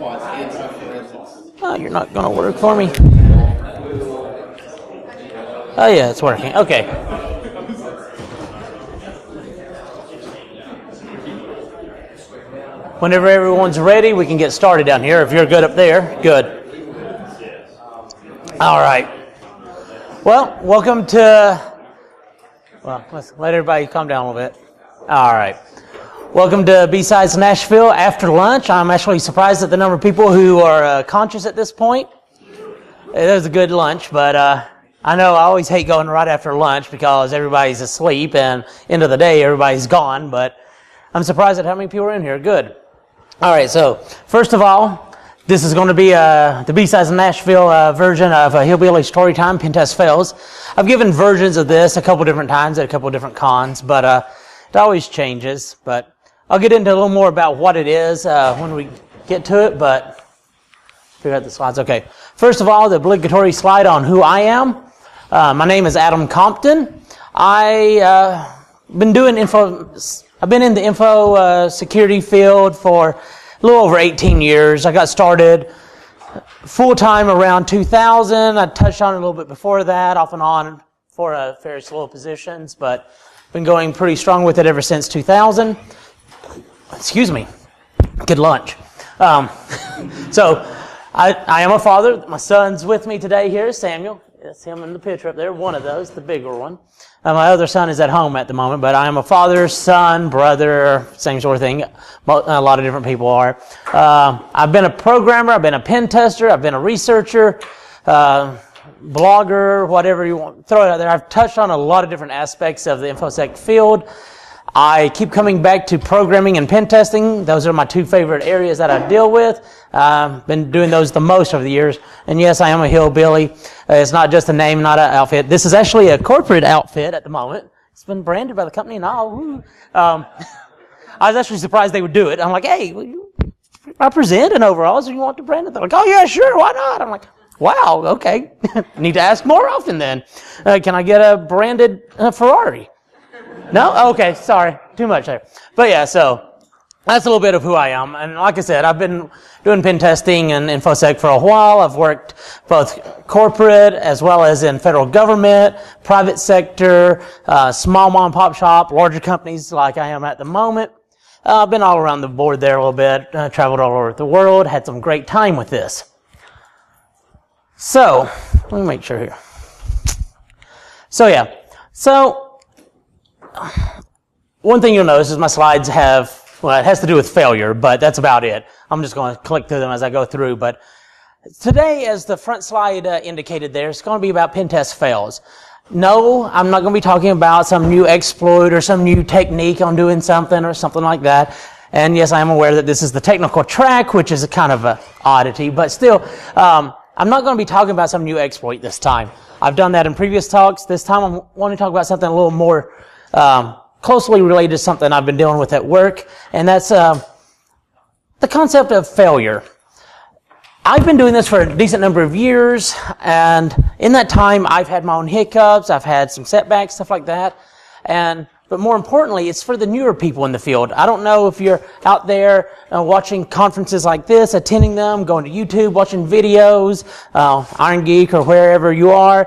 Oh, you're not going to work for me. Oh, yeah, it's working. Okay. Whenever everyone's ready, we can get started down here. If you're good up there, good. All right. Well, welcome to... Well, let's let everybody calm down a little bit. All right. Welcome to BSides Nashville after lunch. I'm actually surprised at the number of people who are conscious at this point. It was a good lunch, but I know I always hate going right after lunch because everybody's asleep and end of the day everybody's gone, but I'm surprised at how many people are in here. Good. All right, so first of all, this is going to be the BSides Nashville version of Hillbilly Storytime, Pentest Firms. I've given versions of this a couple different times at a couple different cons, but it always changes. But I'll get into a little more about what it is when we get to it, but figure out the slides. Okay, first of all, the obligatory slide on who I am. My name is Adam Compton. I've been in the info security field for a little over 18 years. I got started full-time around 2000. I touched on it a little bit before that, off and on for various little positions, but been going pretty strong with it ever since 2000. Excuse me. Good lunch. So I am a father. My son's with me today here, Samuel. That's him in the picture up there, one of those, the bigger one. My other son is at home at the moment, but I am a father, son, brother, same sort of thing. A lot of different people are. I've been a programmer, I've been a pen tester, I've been a researcher, blogger, whatever you want, throw it out there. I've touched on a lot of different aspects of the InfoSec field. I keep coming back to programming and pen testing. Those are my two favorite areas that I deal with. Been doing those the most over the years. And yes, I am a hillbilly. It's not just a name, not an outfit. This is actually a corporate outfit at the moment. It's been branded by the company and all. I was actually surprised they would do it. I'm like, hey, will you represent in overalls if you want to brand it? They're like, oh yeah, sure, why not? I'm like, wow, okay. Need to ask more often then. Can I get a branded Ferrari? No? Okay, sorry. Too much there. But yeah, so that's a little bit of who I am. And like I said, I've been doing pen testing and InfoSec for a while. I've worked both corporate as well as in federal government, private sector, small mom and pop shop, larger companies like I am at the moment. I've been all around the board there a little bit, traveled all over the world, had some great time with this. So, let me make sure here. So yeah, one thing you'll notice is my slides have, well, it has to do with failure, but that's about it. I'm just going to click through them as I go through. But today, as the front slide indicated there, it's going to be about pen test fails. No, I'm not going to be talking about some new exploit or some new technique on doing something or something like that. And yes, I am aware that this is the technical track, which is a kind of an oddity, but still, I'm not going to be talking about some new exploit this time. I've done that in previous talks. This time, I want to talk about something a little more closely related to something I've been dealing with at work, and that's the concept of failure. I've been doing this for a decent number of years, and in that time, I've had my own hiccups, I've had some setbacks, stuff like that, but more importantly, it's for the newer people in the field. I don't know if you're out there watching conferences like this, attending them, going to YouTube, watching videos, Iron Geek or wherever you are,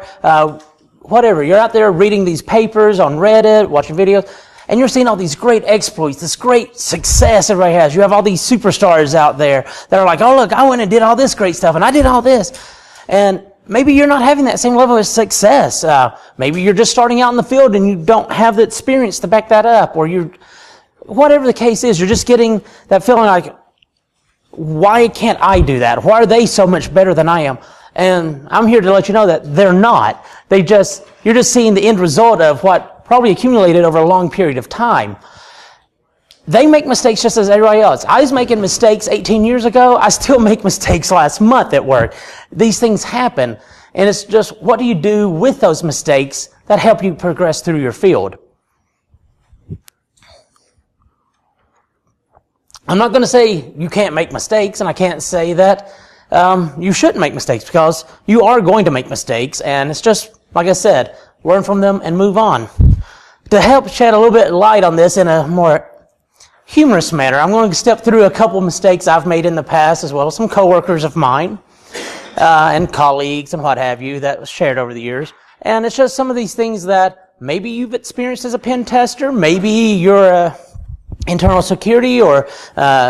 whatever. You're out there reading these papers on Reddit, watching videos, and you're seeing all these great exploits, this great success everybody has. You have all these superstars out there that are like, oh, look, I went and did all this great stuff, and I did all this. And maybe you're not having that same level of success. Maybe you're just starting out in the field and you don't have the experience to back that up, or whatever the case is, you're just getting that feeling like, why can't I do that? Why are they so much better than I am? And I'm here to let you know that they're not. You're just seeing the end result of what probably accumulated over a long period of time. They make mistakes just as everybody else. I was making mistakes 18 years ago. I still make mistakes last month at work. These things happen. And it's just, what do you do with those mistakes that help you progress through your field? I'm not going to say you can't make mistakes, and I can't say that you shouldn't make mistakes, because you are going to make mistakes, and it's just, like I said, learn from them and move on. To help shed a little bit of light on this in a more humorous manner. I'm going to step through a couple mistakes I've made in the past, as well as some coworkers of mine and colleagues and what have you that was shared over the years. And it's just some of these things that maybe you've experienced as a pen tester. Maybe you're a internal security or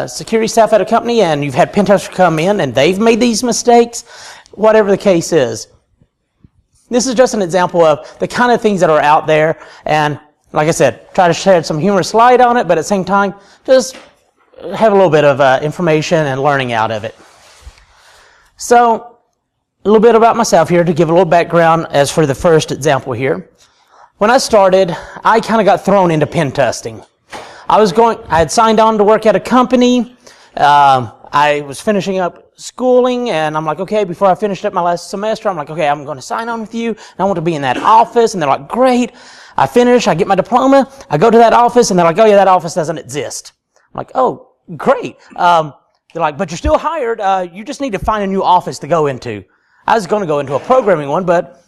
security staff at a company and you've had pen testers come in and they've made these mistakes. Whatever the case is. This is just an example of the kind of things that are out there, and like I said, try to shed some humorous light on it, but at the same time, just have a little bit of information and learning out of it. So, a little bit about myself here to give a little background as for the first example here. When I started, I kind of got thrown into pen testing. I had signed on to work at a company. I was finishing up schooling, and I'm like, okay, before I finished up my last semester, I'm like, okay, I'm going to sign on with you, and I want to be in that office, and they're like, great. I finish, I get my diploma, I go to that office, and they're like, oh yeah, that office doesn't exist. I'm like, oh, great. They're like, but you're still hired, you just need to find a new office to go into. I was going to go into a programming one, but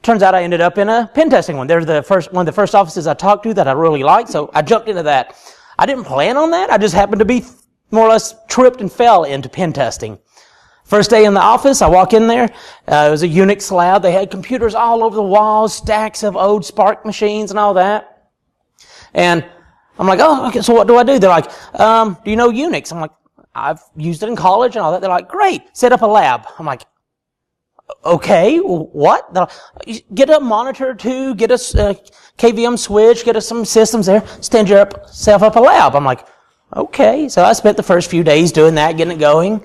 turns out I ended up in a pen testing one. They're one of the first offices I talked to that I really liked, so I jumped into that. I didn't plan on that, I just happened to be more or less tripped and fell into pen testing. First day in the office, I walk in there. It was a Unix lab. They had computers all over the walls, stacks of old Spark machines and all that. And I'm like, oh, okay, so what do I do? They're like, do you know Unix? I'm like, I've used it in college and all that. They're like, great, set up a lab. I'm like, okay, what? They're like, get a monitor or two, get a KVM switch, get us some systems there, stand yourself up a lab. I'm like, okay, so I spent the first few days doing that, getting it going,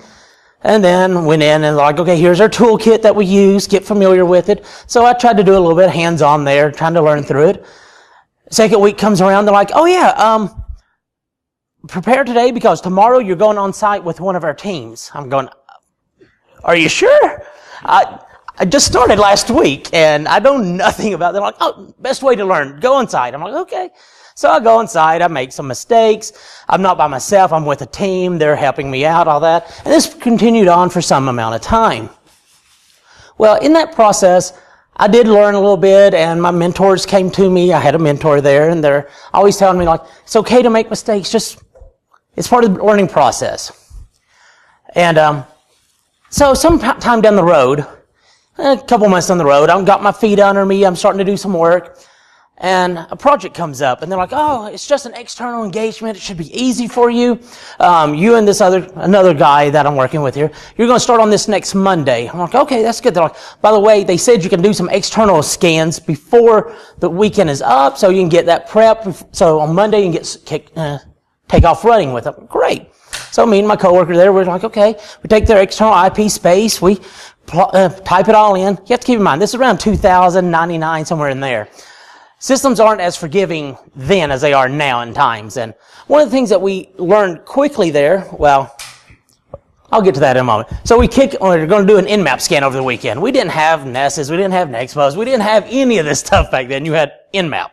and then went in and like, okay, here's our toolkit that we use, get familiar with it. So I tried to do a little bit hands-on there, trying to learn through it. Second week comes around, they're like, oh yeah, prepare today because tomorrow you're going on site with one of our teams. I'm going, are you sure? I just started last week and I know nothing about it. They're like, oh, best way to learn, go on site. I'm like, okay. So I go inside, I make some mistakes. I'm not by myself, I'm with a team, they're helping me out, all that. And this continued on for some amount of time. Well, in that process, I did learn a little bit, and my mentors came to me. I had a mentor there, and they're always telling me, like, it's okay to make mistakes, just, it's part of the learning process. And so sometime down the road, a couple months down the road, I've got my feet under me, I'm starting to do some work. And a project comes up, and they're like, oh, it's just an external engagement. It should be easy for you. You and another guy that I'm working with here, you're going to start on this next Monday. I'm like, okay, that's good. They're like, by the way, they said you can do some external scans before the weekend is up, so you can get that prep. So on Monday, you can take off running with it. Great. So me and my coworker there, we're like, okay, we take their external IP space, we type it all in. You have to keep in mind, this is around 2099, somewhere in there. Systems aren't as forgiving then as they are now in times. And one of the things that we learned quickly there, well, I'll get to that in a moment. So we're going to do an Nmap scan over the weekend. We didn't have Nesses, we didn't have Nexpos, we didn't have any of this stuff back then. You had Nmap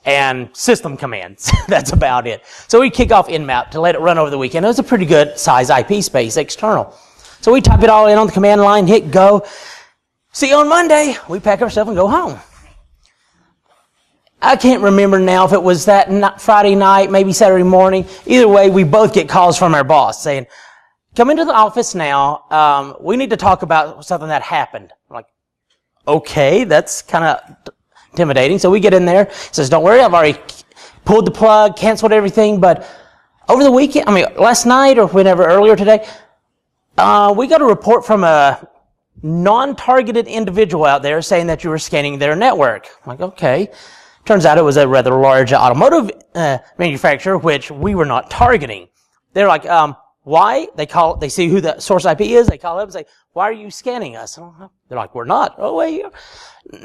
and system commands. That's about it. So we kick off Nmap to let it run over the weekend. It was a pretty good size IP space, external. So we type it all in on the command line, hit go. See you on Monday. We pack ourselves and go home. I can't remember now if it was that Friday night, maybe Saturday morning. Either way, we both get calls from our boss saying, come into the office now. We need to talk about something that happened. I'm like, okay, that's kind of intimidating. So we get in there. He says, don't worry, I've already pulled the plug, canceled everything. But over the weekend, last night or whenever earlier today, we got a report from a non-targeted individual out there saying that you were scanning their network. I'm like, okay. Turns out it was a rather large automotive manufacturer, which we were not targeting. They're like, why? They see who the source IP is. They call up and say, why are you scanning us? They're like, we're not. Oh, wait.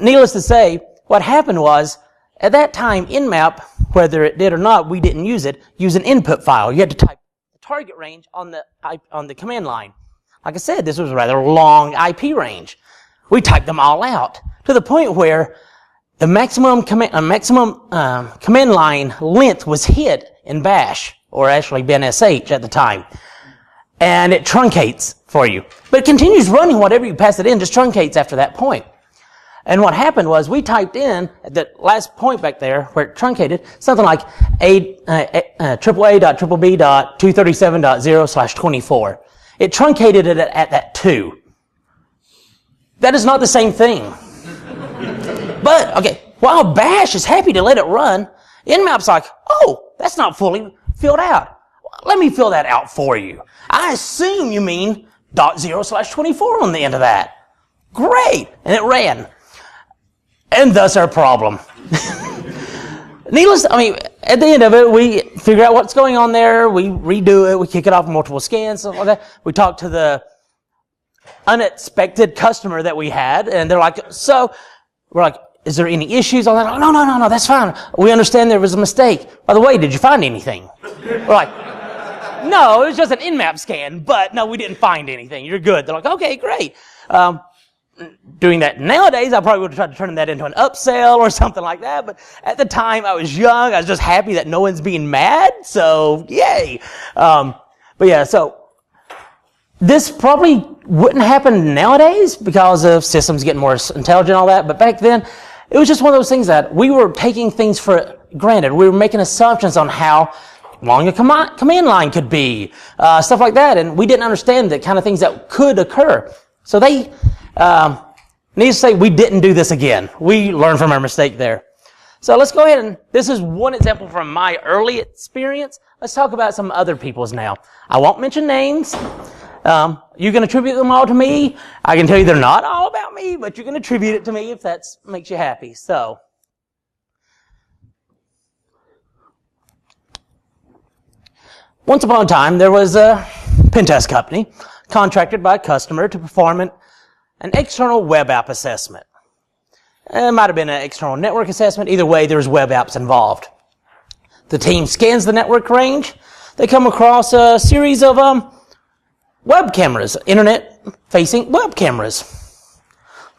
Needless to say, what happened was, at that time, Nmap, whether it did or not, we didn't use it, use an input file. You had to type the target range on the command line. Like I said, this was a rather long IP range. We typed them all out to the point where the maximum command line length was hit in Bash, or actually BNSH at the time. And it truncates for you. But it continues running whatever you pass it in, just truncates after that point. And what happened was we typed in at the last point back there where it truncated something like AAA.BBB.237.0/24. It truncated it at that 2. That is not the same thing. But, okay, while Bash is happy to let it run, Nmap's like, oh, that's not fully filled out. Let me fill that out for you. I assume you mean .0/24 on the end of that. Great. And it ran. And thus our problem. At the end of it, we figure out what's going on there, we redo it, we kick it off in multiple scans, stuff like that. We talk to the unexpected customer that we had, and they're like, so, we're like, is there any issues on that? No, that's fine. We understand there was a mistake. By the way, did you find anything? We're like, no, it was just an Nmap scan, but no, we didn't find anything. You're good. They're like, okay, great. Doing that nowadays, I probably would have tried to turn that into an upsell or something like that, but at the time I was young, I was just happy that no one's being mad, so yay. So this probably wouldn't happen nowadays because of systems getting more intelligent and all that, but back then, it was just one of those things that we were taking things for granted. We were making assumptions on how long a command line could be, stuff like that, and we didn't understand the kind of things that could occur. So they, needless to say, we didn't do this again. We learned from our mistake there. So let's go ahead and, this is one example from my early experience. Let's talk about some other people's now. I won't mention names. You can attribute them all to me. I can tell you they're not all about me, but you can attribute it to me if that makes you happy. So, once upon a time, there was a Pentest company contracted by a customer to perform an external web app assessment. It might have been an external network assessment. Either way, there's web apps involved. The team scans the network range. They come across a series of web cameras, internet-facing web cameras.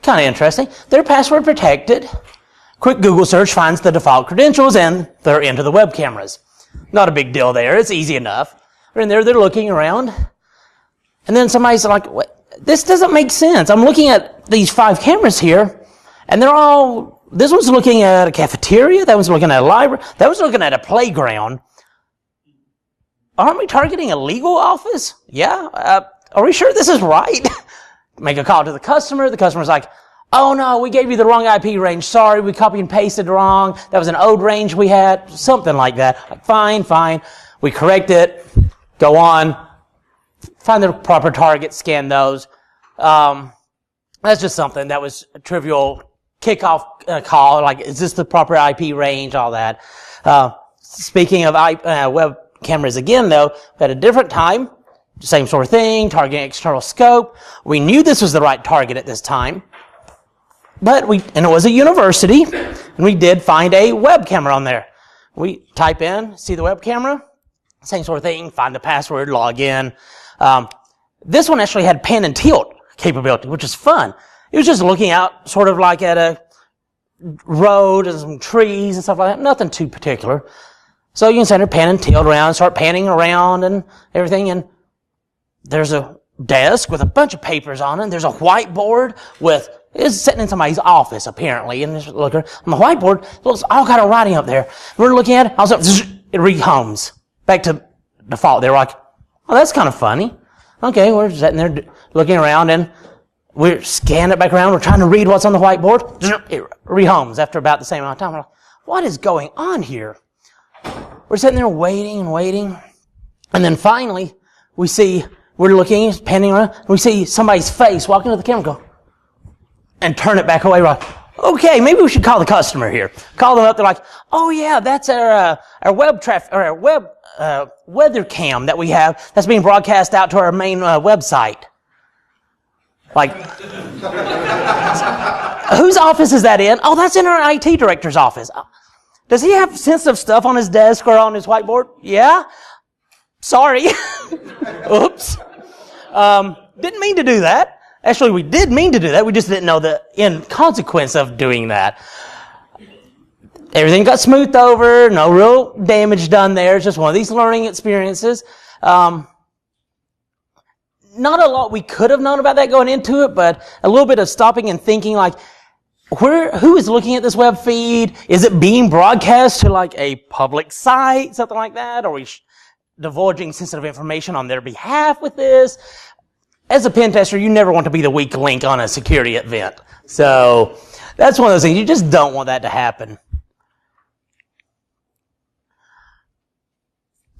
Kind of interesting. They're password protected. Quick Google search finds the default credentials, and they're into the web cameras. Not a big deal there. It's easy enough. They're in there. They're looking around. And then somebody's like, what? This doesn't make sense. I'm looking at these 5 cameras here, and they're all, this one's looking at a cafeteria, that one's looking at a library, that one's looking at a playground. Aren't we targeting a legal office? Yeah. Are we sure this is right? Make a call to the customer. The customer's like, oh no, we gave you the wrong IP range. Sorry, we copy and pasted wrong. That was an old range we had. Something like that. Like, fine. We correct it. Go on. Find the proper target, scan those. That's just something that was a trivial kickoff call, like, is this the proper IP range, all that. Speaking of web cameras again, though, at a different time, same sort of thing, targeting external scope. We knew this was the right target at this time, and it was a university, and we did find a web camera on there. We type in, see the web camera, same sort of thing, find the password, log in. This one actually had pan and tilt capability, which is fun. It was just looking out sort of like at a road and some trees and stuff like that. Nothing too particular. So you can send her pan and tilt around, start panning around and everything. And there's a desk with a bunch of papers on it. There's a whiteboard it's sitting in somebody's office apparently. And just looking on the whiteboard, looks all kind of writing up there. We're looking at it. All of a sudden, it rehomes back to default. They're like, oh, that's kind of funny. Okay, we're sitting there looking around and we're scanning it back around. We're trying to read what's on the whiteboard. It rehomes after about the same amount of time. We're like, what is going on here? We're sitting there waiting and waiting. And then finally, we're looking, panning around, and we see somebody's face walk into the camera and go, and turn it back away. We're like, okay, maybe we should call the customer here. Call them up. They're like, oh yeah, that's our web traffic, or our web weather cam that we have that's being broadcast out to our main website. Like, whose office is that in? Oh, that's in our IT director's office. Does he have sensitive stuff on his desk or on his whiteboard? Yeah. Sorry. Oops. Didn't mean to do that. Actually, we did mean to do that. We just didn't know the end consequence of doing that. Everything got smoothed over. No real damage done there. It's just one of these learning experiences. Not a lot we could have known about that going into it, but a little bit of stopping and thinking like, who is looking at this web feed? Is it being broadcast to like a public site, something like that? Are we divulging sensitive information on their behalf with this? As a pen tester, you never want to be the weak link on a security event. So that's one of those things. You just don't want that to happen.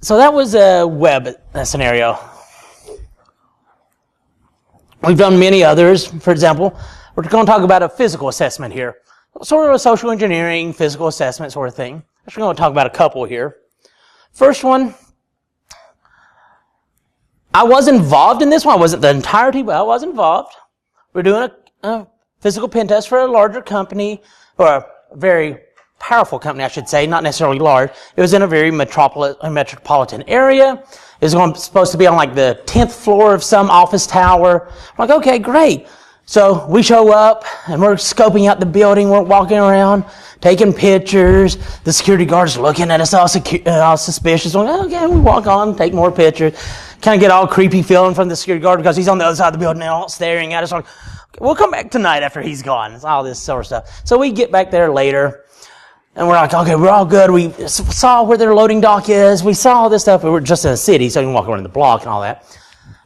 So that was a web scenario. We've done many others. For example, we're going to talk about a physical assessment here. Sort of a social engineering, physical assessment sort of thing. We're going to talk about a couple here. First one, I was involved in this one. I wasn't the entirety, but I was involved. We're doing a physical pen test for a larger company, or a very powerful company, I should say, not necessarily large. It was in a very metropolitan area. It was supposed to be on like the 10th floor of some office tower. I'm like, okay, great. So we show up and we're scoping out the building. We're walking around, taking pictures. The security guard's looking at us all suspicious. We're like, okay, we walk on, take more pictures. Kind of get all creepy feeling from the security guard because he's on the other side of the building now, staring at us. Like, we'll come back tonight after he's gone. It's all this sort of stuff. So we get back there later. And we're like, okay, we're all good. We saw where their loading dock is. We saw all this stuff. We were just in a city, so you can walk around the block and all that.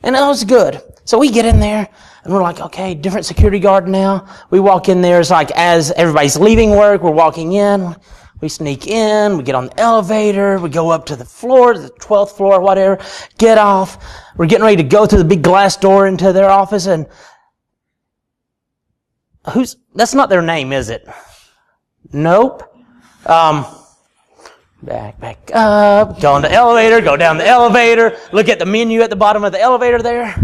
And that was good. So we get in there, and we're like, okay, different security guard now. We walk in there. It's like as everybody's leaving work, we're walking in. We sneak in. We get on the elevator. We go up to the floor, the 12th floor, whatever. Get off. We're getting ready to go through the big glass door into their office, and that's not their name, is it? Nope. Back up, go on the elevator, go down the elevator, look at the menu at the bottom of the elevator there.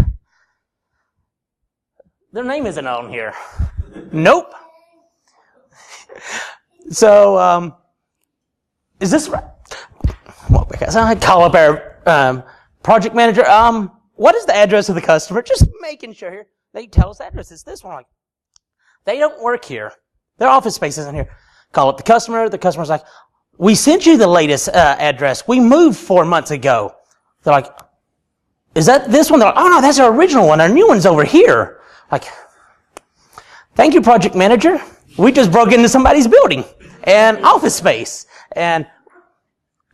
Their name isn't on here. Nope. So, is this right? Walk back outside, I call up our project manager. What is the address of the customer? Just making sure here. They tell us the address. It's this one. Like, they don't work here. Their office space isn't here. Call up the customer. The customer's like, we sent you the latest address. We moved 4 months ago. They're like, is that this one? They're like, oh no, that's our original one. Our new one's over here. Like, thank you, project manager. We just broke into somebody's building and office space. And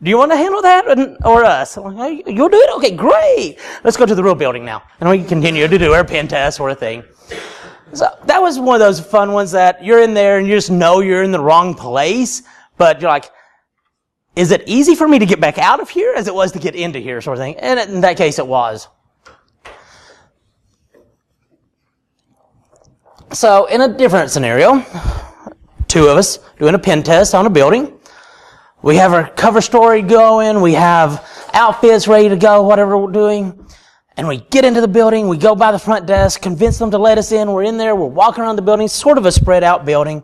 do you want to handle that or us? I'm like, oh, you'll do it? Okay, great. Let's go to the real building now. And we can continue to do our pen test sort of thing. So that was one of those fun ones that you're in there and you just know you're in the wrong place, but you're like, is it easy for me to get back out of here as it was to get into here sort of thing? And in that case, it was. So in a different scenario, two of us doing a pen test on a building. We have our cover story going. We have outfits ready to go, whatever we're doing. And we get into the building, we go by the front desk, convince them to let us in. We're in there, we're walking around the building, sort of a spread out building.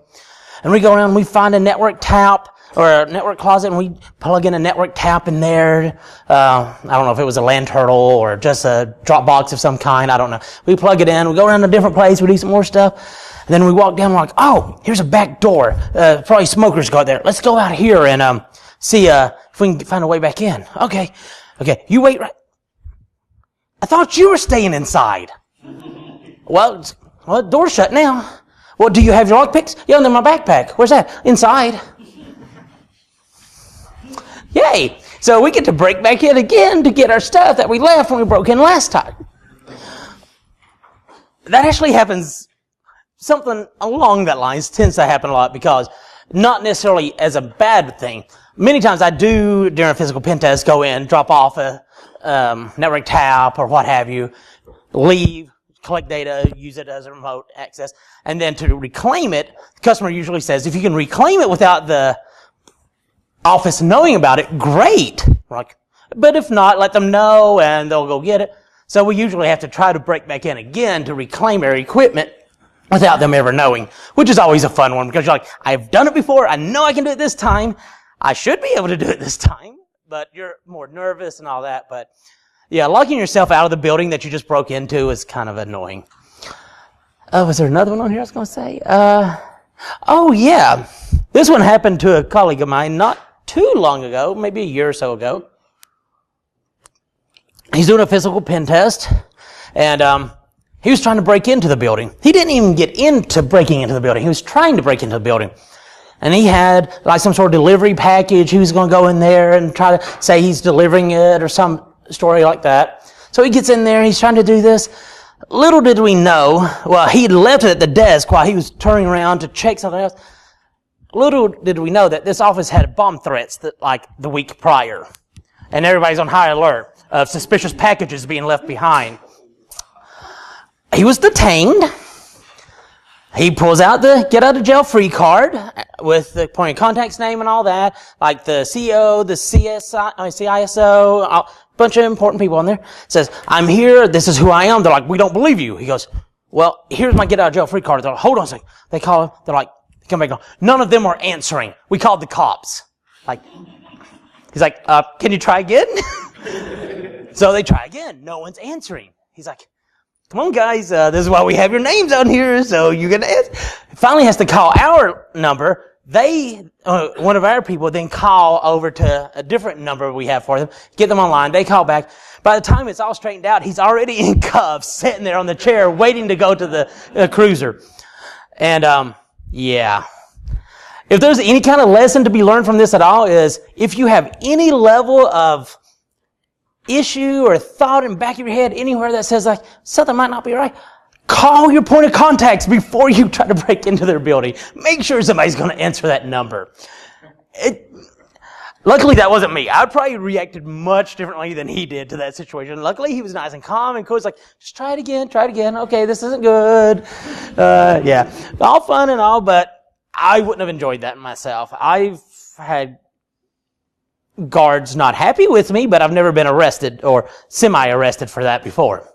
And we go around, we find a network tap or a network closet, and we plug in a network tap in there. I don't know if it was a land turtle or just a drop box of some kind, I don't know. We plug it in, we go around a different place, we do some more stuff. And then we walk down, we're like, oh, here's a back door. Probably smokers go out there. Let's go out here and see if we can find a way back in. Okay, you wait right. I thought you were staying inside. Well, the door's shut now. Well, do you have your lockpicks? Yeah, they're in my backpack. Where's that? Inside. Yay. So we get to break back in again to get our stuff that we left when we broke in last time. That actually happens, something along that lines tends to happen a lot because not necessarily as a bad thing. Many times I do, during a physical pen test, go in, drop off a network tap or what have you, leave, collect data, use it as a remote access, and then to reclaim it, the customer usually says, if you can reclaim it without the office knowing about it, great. Like, but if not, let them know and they'll go get it. So we usually have to try to break back in again to reclaim our equipment without them ever knowing, which is always a fun one because you're like, I've done it before, I know I can do it this time, I should be able to do it this time. But you're more nervous and all that. But yeah, locking yourself out of the building that you just broke into is kind of annoying. Was there another one on here I was going to say? Oh yeah. This one happened to a colleague of mine not too long ago, maybe a year or so ago. He's doing a physical pen test. And He was trying to break into the building. He didn't even get into breaking into the building. He was trying to break into the building. And he had like some sort of delivery package. He was going to go in there and try to say he's delivering it or some story like that. So he gets in there. He's trying to do this. Little did we know, well, he left it at the desk while he was turning around to check something else. Little did we know that this office had bomb threats that like the week prior. And everybody's on high alert of suspicious packages being left behind. He was detained. He pulls out the get out of jail free card with the point of contact's name and all that, like the CEO, the CISO, a bunch of important people on there. Says, I'm here, this is who I am. They're like, we don't believe you. He goes, well, here's my get out of jail free card. They're like, hold on a second. They call him, they're like, come back on. None of them are answering. We called the cops. Like, he's like, can you try again? So they try again. No one's answering. He's like, come on, guys. This is why we have your names on here. So you're going to ask. Finally has to call our number. They, one of our people then call over to a different number we have for them, get them online. They call back. By the time it's all straightened out, he's already in cuffs, sitting there on the chair, waiting to go to the cruiser. And, yeah. If there's any kind of lesson to be learned from this at all is if you have any level of issue or thought in the back of your head anywhere that says like something might not be right, call your point of contacts before you try to break into their building. Make sure somebody's going to answer that number. Luckily, that wasn't me. I probably reacted much differently than he did to that situation. Luckily, he was nice and calm and cool. He's like, just try it again. Okay, this isn't good. Yeah, all fun and all, but I wouldn't have enjoyed that myself. I've had guards not happy with me, but I've never been arrested or semi-arrested for that before.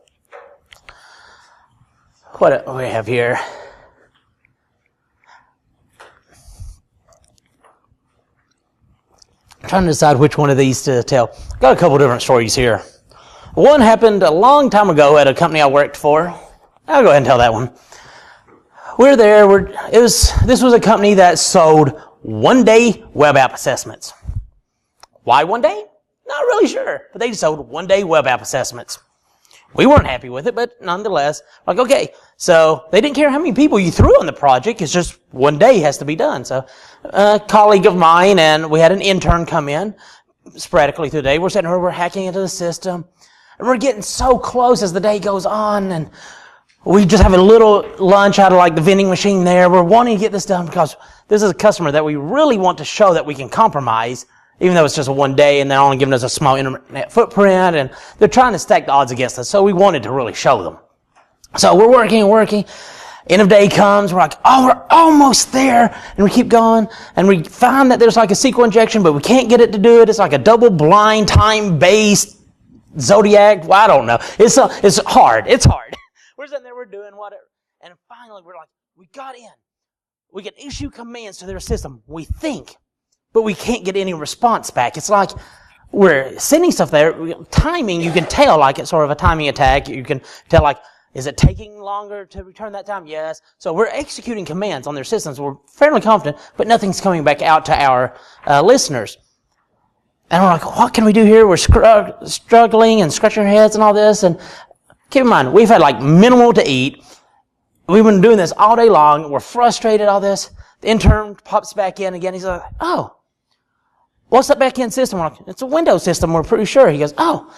What do we have here? I'm trying to decide which one of these to tell. Got a couple different stories here. One happened a long time ago at a company I worked for. I'll go ahead and tell that one. We're there. This was a company that sold one-day web app assessments. Why one day? Not really sure. But they sold one-day web app assessments. We weren't happy with it, but nonetheless, like, okay. So they didn't care how many people you threw on the project. It's just one day has to be done. So a colleague of mine and we had an intern come in sporadically through the day. We're sitting here, we're hacking into the system. And we're getting so close as the day goes on. And we just have a little lunch out of like the vending machine there. We're wanting to get this done because this is a customer that we really want to show that we can compromise, even though it's just a one day and they're only giving us a small internet footprint and they're trying to stack the odds against us. So we wanted to really show them. So we're working. End of day comes. We're like, oh, we're almost there. And we keep going. And we find that there's like a SQL injection, but we can't get it to do it. It's like a double blind time-based Zodiac. Well, I don't know. It's hard. It's hard. We're sitting there, we're doing whatever. And finally we're like, we got in. We can issue commands to their system. We think. But we can't get any response back. It's like we're sending stuff there. Timing, you can tell like it's sort of a timing attack. You can tell like, is it taking longer to return that time? Yes. So we're executing commands on their systems. We're fairly confident, but nothing's coming back out to our listeners. And we're like, what can we do here? We're struggling and scratching our heads and all this. And keep in mind, we've had like minimal to eat. We've been doing this all day long. We're frustrated, all this. The intern pops back in again. He's like, oh, what's that back-end system? We're like, it's a Windows system, we're pretty sure. He goes, the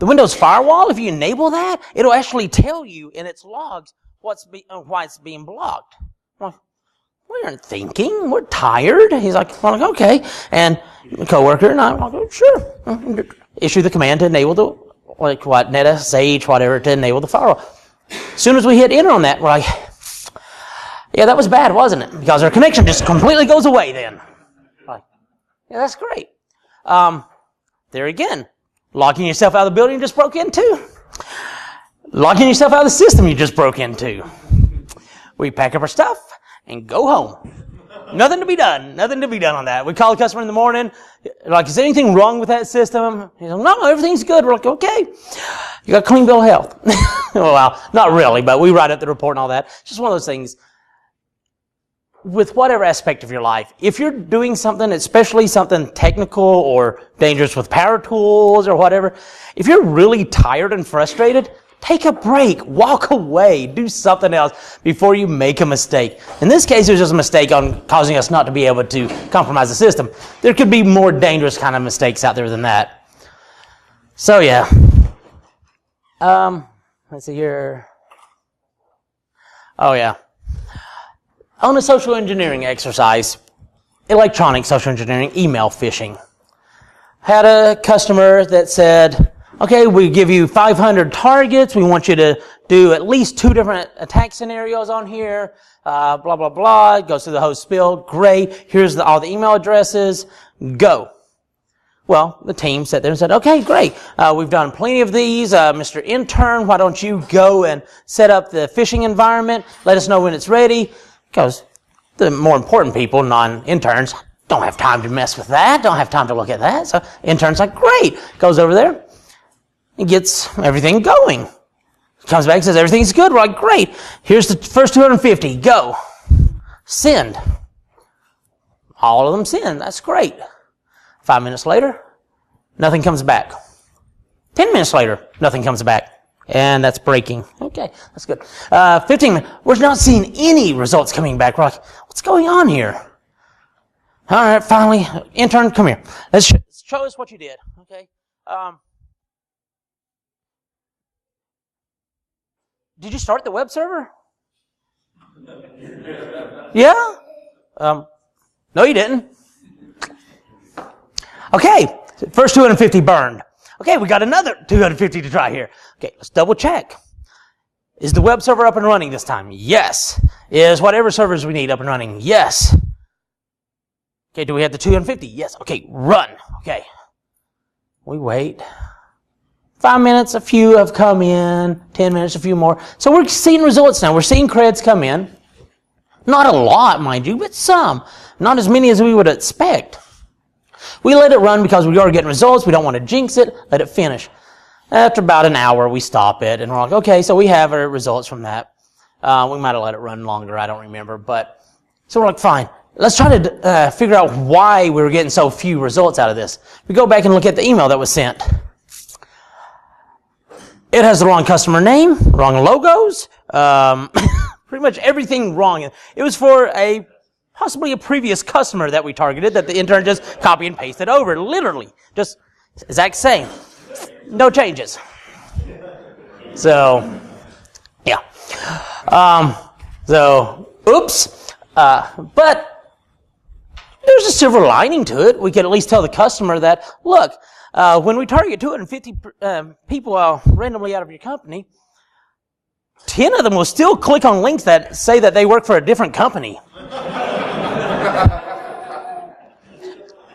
Windows firewall, if you enable that, it'll actually tell you in its logs why it's being blocked. I'm like, we aren't thinking. We're tired. He's like, well, okay. And the coworker and I'm like, sure. Issue the command to enable NetSH, whatever, to enable the firewall. As soon as we hit enter on that, we're like, yeah, that was bad, wasn't it? Because our connection just completely goes away then. Like, yeah, that's great. There again, locking yourself out of the building you just broke into. Locking yourself out of the system you just broke into. We pack up our stuff and go home. Nothing to be done. Nothing to be done on that. We call the customer in the morning. Like, is there anything wrong with that system? He's like, no, everything's good. We're like, okay. You got a clean bill of health. Well, not really, but we write up the report and all that. It's just one of those things. with whatever aspect of your life, if you're doing something, especially something technical or dangerous with power tools or whatever, if you're really tired and frustrated, take a break, walk away, do something else before you make a mistake. In this case, it was just a mistake on causing us not to be able to compromise the system. There could be more dangerous kind of mistakes out there than that. So yeah. Let's see here. Oh yeah. On a social engineering exercise, electronic social engineering, email phishing. Had a customer that said, okay, we give you 500 targets. We want you to do at least 2 different attack scenarios on here. Blah, blah, blah. Goes through the whole spiel. Great. Here's all the email addresses. Go. Well, the team sat there and said, okay, great. We've done plenty of these. Mr. Intern, why don't you go and set up the phishing environment? Let us know when it's ready. Because the more important people, non-interns, don't have time to mess with that. Don't have time to look at that. So intern's like, great. Goes over there. And gets everything going. Comes back and says, everything's good. We're like, great. Here's the first 250. Go. Send. All of them send. That's great. 5 minutes later, nothing comes back. 10 minutes later, nothing comes back. And that's breaking. Okay, that's good. 15 minutes. We're not seeing any results coming back. We're like, what's going on here? All right, finally, intern, come here. Let's show us what you did. Okay. Did you start the web server? Yeah? No, you didn't. Okay, first 250 burned. Okay, we got another 250 to try here. Okay, let's double check. Is the web server up and running this time? Yes. Is whatever servers we need up and running? Yes. Okay, do we have the 250? Yes. Okay, run. Okay. We wait. 5 minutes, a few have come in. 10 minutes, a few more. So we're seeing results now. We're seeing creds come in. Not a lot, mind you, but some. Not as many as we would expect. We let it run because we are getting results. We don't want to jinx it. Let it finish. After about an hour, we stop it, and we're like, okay, so we have our results from that. We might have let it run longer. I don't remember. But so we're like, fine. Let's try to figure out why we were getting so few results out of this. We go back and look at the email that was sent. It has the wrong customer name, wrong logos, pretty much everything wrong. It was for possibly a previous customer that we targeted that the intern just copy and pasted over, literally. Just exact same. No changes. So, yeah. Oops. But there's a silver lining to it. We could at least tell the customer that, look, when we target 250 people randomly out of your company, 10 of them will still click on links that say that they work for a different company.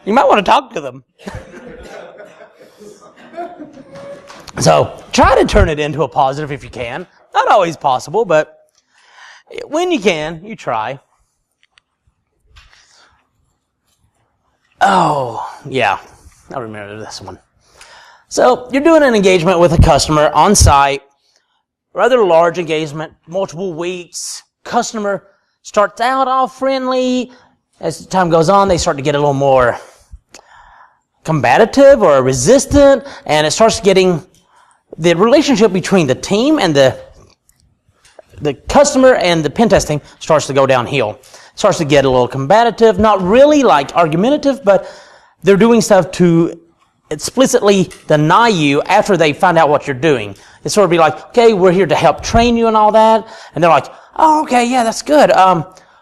You might want to talk to them. So try to turn it into a positive if you can. Not always possible, but when you can, you try. Oh, yeah. I remember this one. So you're doing an engagement with a customer on site, rather large engagement, multiple weeks. Customer starts out all friendly. As time goes on, they start to get a little more combative or resistant, and it starts getting the relationship between the team and the customer and the Pentest team starts to go downhill. Starts to get a little combative, not really like argumentative, but they're doing stuff to explicitly deny you after they find out what you're doing. It's sort of be like, okay, we're here to help train you and all that. And they're like, oh, okay, yeah, that's good.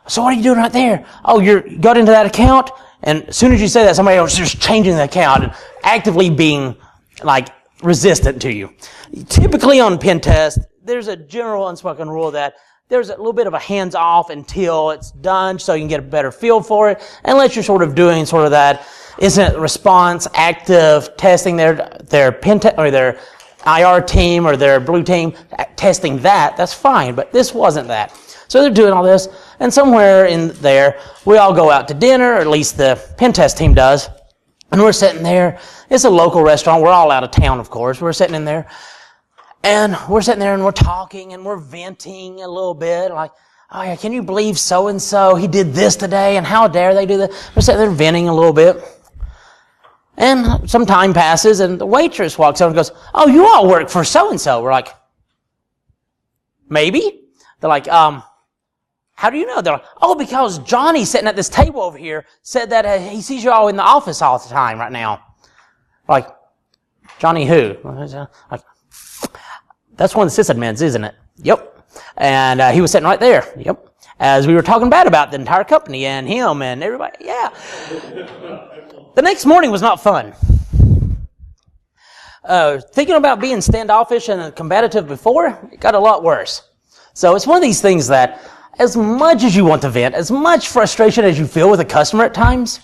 So what are you doing right there? Oh, you got into that account? And as soon as you say that, somebody else is just changing the account and actively being like resistant to you. Typically on Pentest, there's a general unspoken rule that there's a little bit of a hands-off until it's done so you can get a better feel for it, unless you're sort of doing sort of that incident response, active testing their Pentest or their IR team or their blue team, testing that, that's fine, but this wasn't that. So they're doing all this, and somewhere in there, we all go out to dinner, or at least the Pentest team does, and we're sitting there. It's a local restaurant. We're all out of town, of course. We're sitting in there, and we're sitting there, and we're talking, and we're venting a little bit, like, oh yeah, can you believe so-and-so, he did this today, and how dare they do that? We're sitting there venting a little bit. And some time passes, and the waitress walks over and goes, oh, you all work for so-and-so. We're like, maybe? They're like, how do you know? They're like, oh, because Johnny sitting at this table over here said that he sees you all in the office all the time right now. Like, Johnny who? Like, that's one of the sysadmins, isn't it? Yep. And he was sitting right there. Yep. As we were talking bad about the entire company and him and everybody. Yeah. The next morning was not fun. Thinking about being standoffish and combative before, it got a lot worse. So it's one of these things that as much as you want to vent, as much frustration as you feel with a customer at times,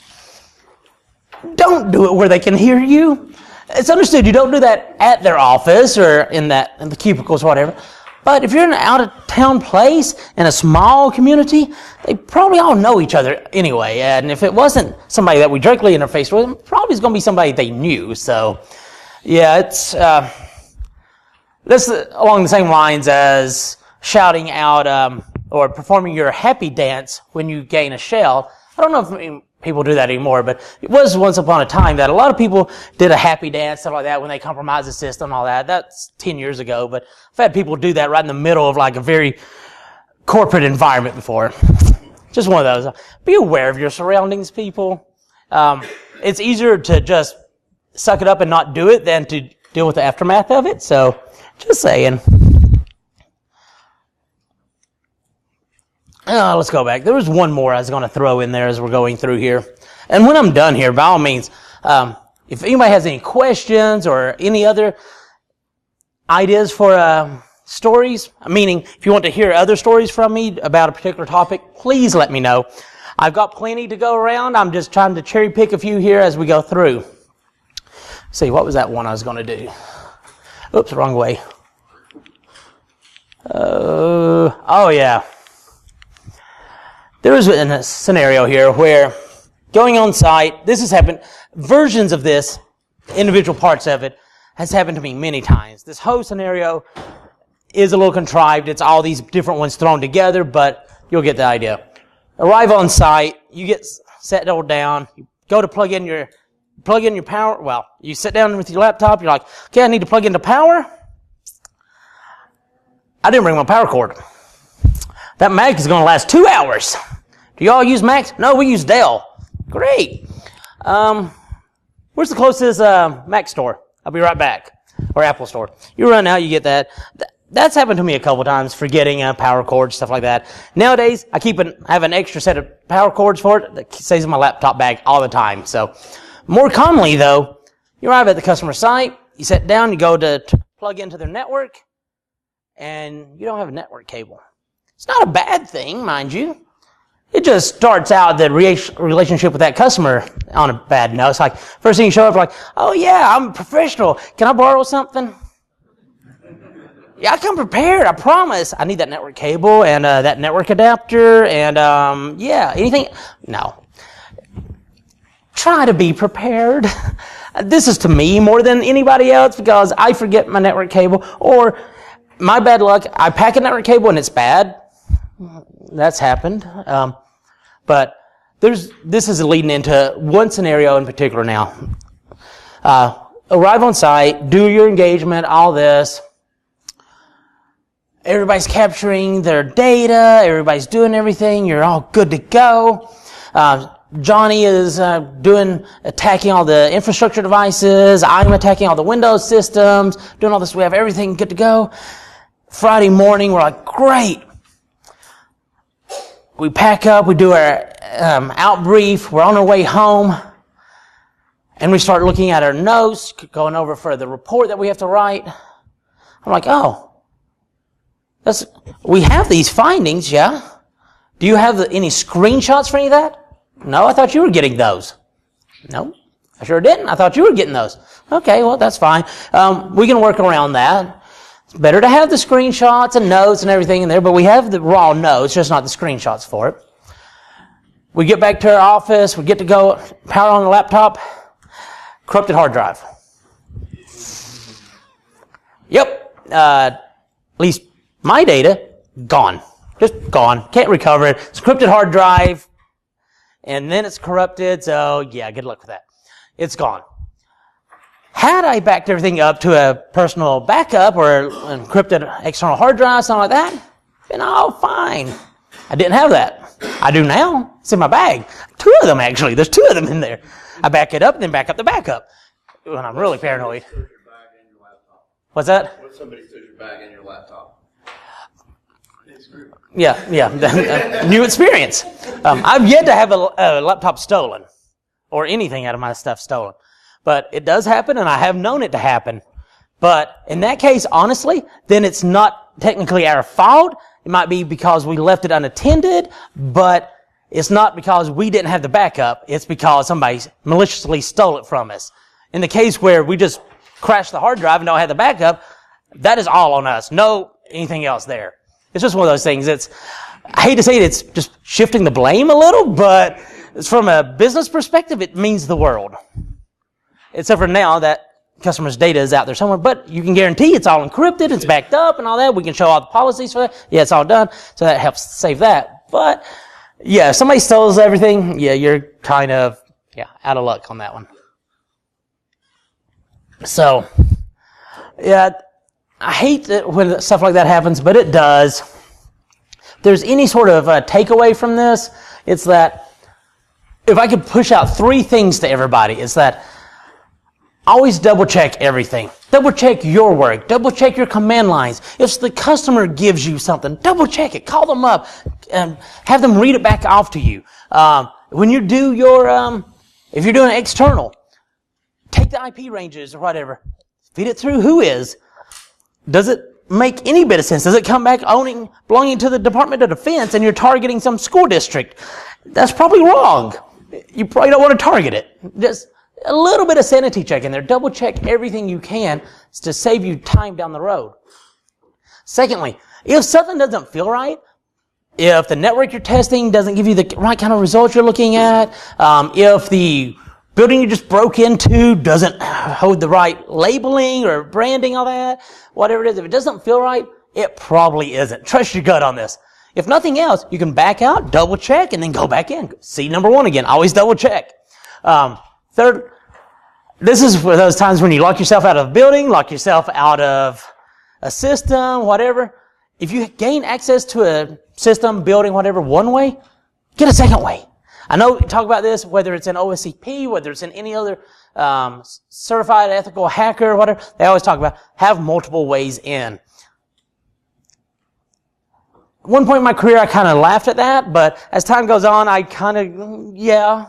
don't do it where they can hear you. It's understood you don't do that at their office or in the cubicles or whatever. But if you're in an out-of-town place in a small community, they probably all know each other anyway. And if it wasn't somebody that we directly interfaced with, it probably is going to be somebody they knew. So, yeah, it's this is along the same lines as shouting out or performing your happy dance when you gain a shell. I don't know if people do that anymore, but it was once upon a time that a lot of people did a happy dance, stuff like that, when they compromised the system and all that. That's 10 years ago, but I've had people do that right in the middle of like a very corporate environment before. Just one of those. Be aware of your surroundings, people. It's easier to just suck it up and not do it than to deal with the aftermath of it, so just saying. Let's go back. There was one more I was going to throw in there as we're going through here. And when I'm done here, by all means, if anybody has any questions or any other ideas for stories, meaning if you want to hear other stories from me about a particular topic, please let me know. I've got plenty to go around. I'm just trying to cherry pick a few here as we go through. See, what was that one I was going to do? Oops, wrong way. Oh yeah. There was a scenario here where going on site, this has happened, versions of this, individual parts of it, has happened to me many times. This whole scenario is a little contrived. It's all these different ones thrown together, but you'll get the idea. Arrive on site, you get settled down, you go to plug in your power. Well, you sit down with your laptop, you're like, okay, I need to plug into power. I didn't bring my power cord. That Mac is going to last 2 hours. Do y'all use Macs? No, we use Dell. Great. Where's the closest Mac store? I'll be right back. Or Apple store. You run out, you get that. That's happened to me a couple times, forgetting power cords, stuff like that. Nowadays, I have an extra set of power cords for it that stays in my laptop bag all the time. So, more commonly though, you arrive at the customer site, you sit down, you go to plug into their network, and you don't have a network cable. It's not a bad thing, mind you. It just starts out the relationship with that customer on a bad note. It's like, first thing you show up, like, oh yeah, I'm a professional. Can I borrow something? Yeah, I come prepared, I promise. I need that network cable and that network adapter and, yeah, anything. No. Try to be prepared. This is to me more than anybody else because I forget my network cable or my bad luck, I pack a network cable and it's bad. That's happened. But this is leading into one scenario in particular now. Arrive on site, do your engagement, all this. Everybody's capturing their data, everybody's doing everything, you're all good to go. Johnny is attacking all the infrastructure devices, I'm attacking all the Windows systems, doing all this, we have everything good to go. Friday morning, we're like, great. We pack up, we do our out brief, we're on our way home, and we start looking at our notes, going over for the report that we have to write. I'm like, oh, we have these findings, yeah? Do you have any screenshots for any of that? No, I thought you were getting those. No, I sure didn't. I thought you were getting those. Okay, well, that's fine. We can work around that. It's better to have the screenshots and notes and everything in there, but we have the raw notes, just not the screenshots for it. We get back to our office, we get to go, power on the laptop, corrupted hard drive. Yep, at least my data, gone. Just gone. Can't recover it. It's a encrypted hard drive, and then it's corrupted, so yeah, good luck with that. It's gone. Had I backed everything up to a personal backup or an encrypted external hard drive, something like that, then all fine. I didn't have that. I do now. It's in my bag. 2 of them, actually. There's 2 of them in there. I back it up and then back up the backup when I'm really paranoid. What's that? What if somebody stole your bag and your laptop? Yeah. New experience. I've yet to have a laptop stolen or anything out of my stuff stolen. But it does happen, and I have known it to happen. But in that case, honestly, then it's not technically our fault. It might be because we left it unattended, but it's not because we didn't have the backup. It's because somebody maliciously stole it from us. In the case where we just crashed the hard drive and don't have the backup, that is all on us. No anything else there. It's just one of those things. I hate to say it, it's just shifting the blame a little, but from a business perspective, it means the world. Except for now that customers' data is out there somewhere, but you can guarantee it's all encrypted, it's backed up and all that. We can show all the policies for that. Yeah, it's all done, so that helps save that. But, yeah, if somebody steals everything, yeah, you're kind of, out of luck on that one. So, yeah, I hate it when stuff like that happens, but it does. If there's any sort of takeaway from this, it's that if I could push out 3 things to everybody, it's that always double check everything. Double check your work. Double check your command lines. If the customer gives you something, double check it. Call them up and have them read it back off to you. When you do your, if you're doing external, take the IP ranges or whatever, feed it through Whois. Does it make any bit of sense? Does it come back belonging to the Department of Defense and you're targeting some school district? That's probably wrong. You probably don't want to target it. Just a little bit of sanity check in there. Double check everything you can to save you time down the road. Secondly, if something doesn't feel right, if the network you're testing doesn't give you the right kind of results you're looking at, if the building you just broke into doesn't hold the right labeling or branding, all that, whatever it is, if it doesn't feel right, it probably isn't. Trust your gut on this. If nothing else, you can back out, double check, and then go back in. See number 1 again. Always double check. Third, this is for those times when you lock yourself out of a building, lock yourself out of a system, whatever. If you gain access to a system, building, whatever, one way, get a second way. I know we talk about this, whether it's in OSCP, whether it's in any other certified ethical hacker, whatever, they always talk about have multiple ways in. At one point in my career, I kind of laughed at that, but as time goes on, I kind of, yeah.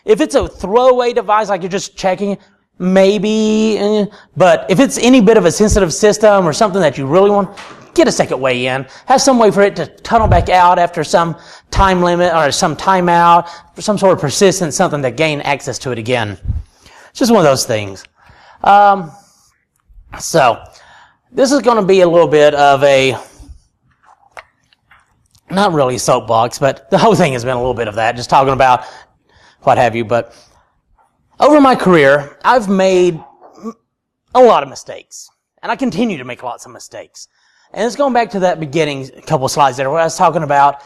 If it's a throwaway device, like you're just checking, maybe, but if it's any bit of a sensitive system or something that you really want, get a second way in. Have some way for it to tunnel back out after some time limit or some timeout, for some sort of persistence, something to gain access to it again. It's just one of those things. So, this is going to be a little bit of a, not really soapbox, but the whole thing has been a little bit of that, just talking about what have you, but over my career, I've made a lot of mistakes, and I continue to make lots of mistakes. And it's going back to that beginning couple of slides there where I was talking about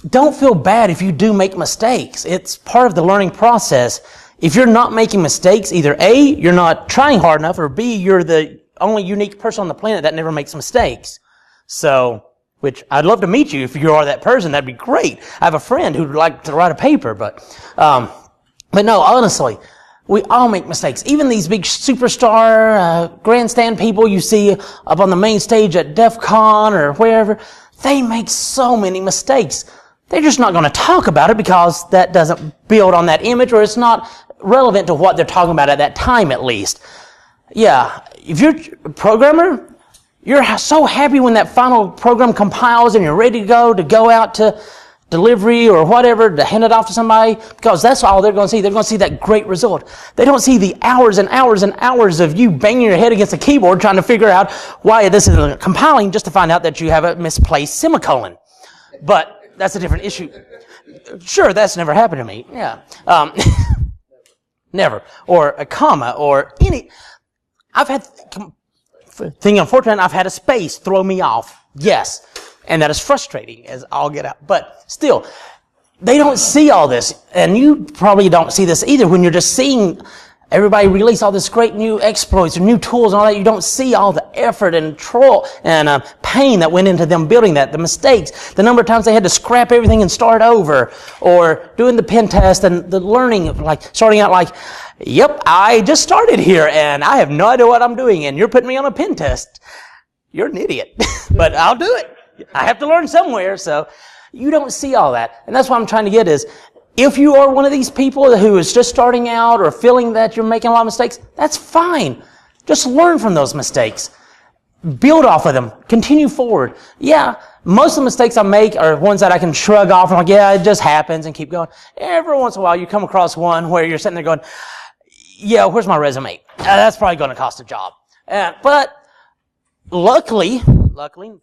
don't feel bad if you do make mistakes. It's part of the learning process. If you're not making mistakes, either A, you're not trying hard enough, or B, you're the only unique person on the planet that never makes mistakes. So, which I'd love to meet you if you are that person. That'd be great. I have a friend who'd like to write a paper, but no, honestly, we all make mistakes. Even these big superstar, grandstand people you see up on the main stage at DEF CON or wherever, they make so many mistakes. They're just not going to talk about it because that doesn't build on that image or it's not relevant to what they're talking about at that time at least. Yeah, if you're a programmer, you're so happy when that final program compiles and you're ready to go out to delivery or whatever to hand it off to somebody because that's all they're going to see. They're going to see that great result. They don't see the hours and hours and hours of you banging your head against the keyboard trying to figure out why this is compiling just to find out that you have a misplaced semicolon. But that's a different issue. Sure, that's never happened to me. Yeah. Never. Or a comma or any. I've had... thing unfortunate, I've had a space throw me off. Yes. And that is frustrating as all get out. But still, they don't see all this. And you probably don't see this either when you're just seeing everybody release all this great new exploits or new tools and all that. You don't see all the effort and trouble and pain that went into them building that, the mistakes, the number of times they had to scrap everything and start over, or doing the pen test and the learning, like starting out like, yep, I just started here and I have no idea what I'm doing and you're putting me on a pen test. You're an idiot, but I'll do it. I have to learn somewhere. So you don't see all that. And that's what I'm trying to get is, if you are one of these people who is just starting out or feeling that you're making a lot of mistakes, that's fine. Just learn from those mistakes. Build off of them. Continue forward. Yeah, most of the mistakes I make are ones that I can shrug off and like, yeah, it just happens and keep going. Every once in a while you come across one where you're sitting there going, yeah, where's my resume? That's probably going to cost a job. But luckily,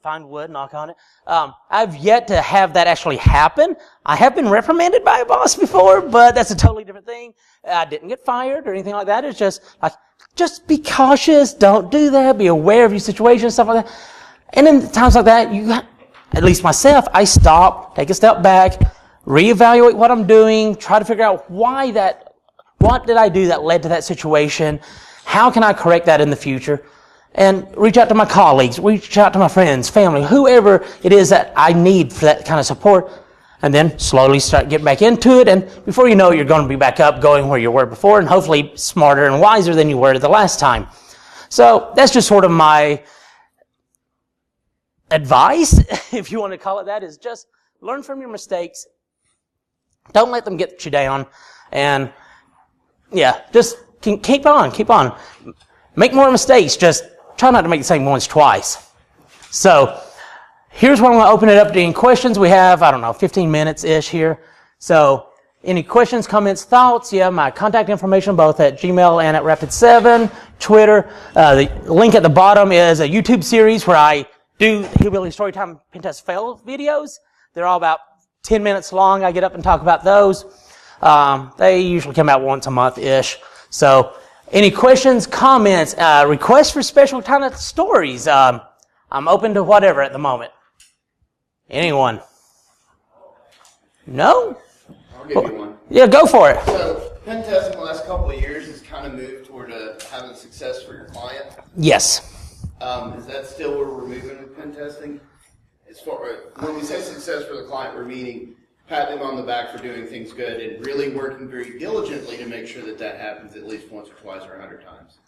find wood, knock on it. I've yet to have that actually happen. I have been reprimanded by a boss before, but that's a totally different thing. I didn't get fired or anything like that. It's just like, just be cautious. Don't do that. Be aware of your situation, stuff like that. And in times like that, at least myself, I stop, take a step back, reevaluate what I'm doing, try to figure out what did I do that led to that situation? How can I correct that in the future? And reach out to my colleagues, reach out to my friends, family, whoever it is that I need for that kind of support, and then slowly start getting back into it. And before you know it, you're going to be back up, going where you were before, and hopefully smarter and wiser than you were the last time. So that's just sort of my advice, if you want to call it that, is just learn from your mistakes. Don't let them get you down. And yeah, just keep on. Make more mistakes. Just try not to make the same ones twice. So here's where I'm going to open it up to any questions. We have, 15 minutes-ish here. So any questions, comments, thoughts? You have my contact information both at Gmail and at Rapid7, Twitter. The link at the bottom is a YouTube series where I do Hillbilly Storytime Pentest fail videos. They're all about 10 minutes long. I get up and talk about those. They usually come out once a month-ish. So any questions, comments, requests for special kind of stories? I'm open to whatever at the moment. Anyone? No? I'll give you one. Yeah, go for it. So, pen testing the last couple of years has kind of moved toward having success for your client. Yes. Is that still where we're moving with pen testing? When we say success for the client, we're meaning patting them on the back for doing things good and really working very diligently to make sure that happens at least once or twice or 100 times.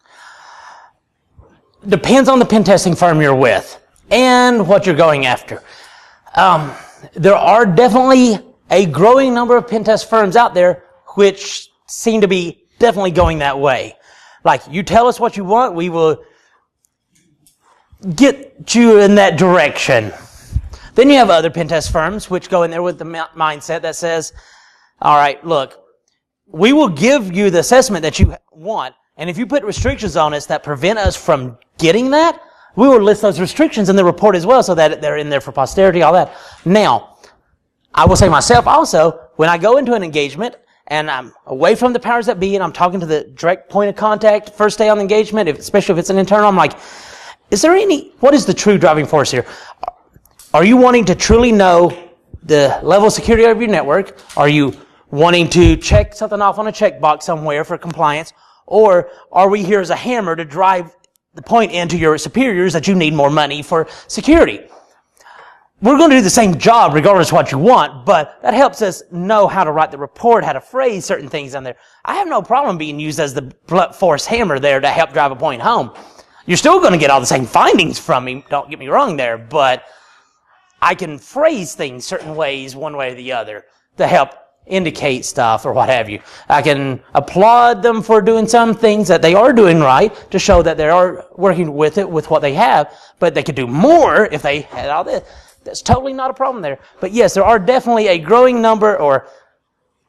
Depends on the pen testing firm you're with and what you're going after. There are definitely a growing number of pen test firms out there which seem to be definitely going that way. Like, you tell us what you want, we will get you in that direction. Then you have other pen test firms which go in there with the mindset that says, all right, look, we will give you the assessment that you want, and if you put restrictions on us that prevent us from getting that, we will list those restrictions in the report as well so that they're in there for posterity, all that. Now, I will say myself also, when I go into an engagement and I'm away from the powers that be and I'm talking to the direct point of contact first day on the engagement, especially if it's an internal, I'm like, what is the true driving force here? Are you wanting to truly know the level of security of your network? Are you wanting to check something off on a checkbox somewhere for compliance? Or are we here as a hammer to drive the point into your superiors that you need more money for security? We're going to do the same job regardless of what you want, but that helps us know how to write the report, how to phrase certain things on there. I have no problem being used as the blunt force hammer there to help drive a point home. You're still going to get all the same findings from me, don't get me wrong there, but I can phrase things certain ways, one way or the other, to help indicate stuff or what have you. I can applaud them for doing some things that they are doing right to show that they are working with it, with what they have, but they could do more if they had all this. That's totally not a problem there. But yes, there are definitely a growing number or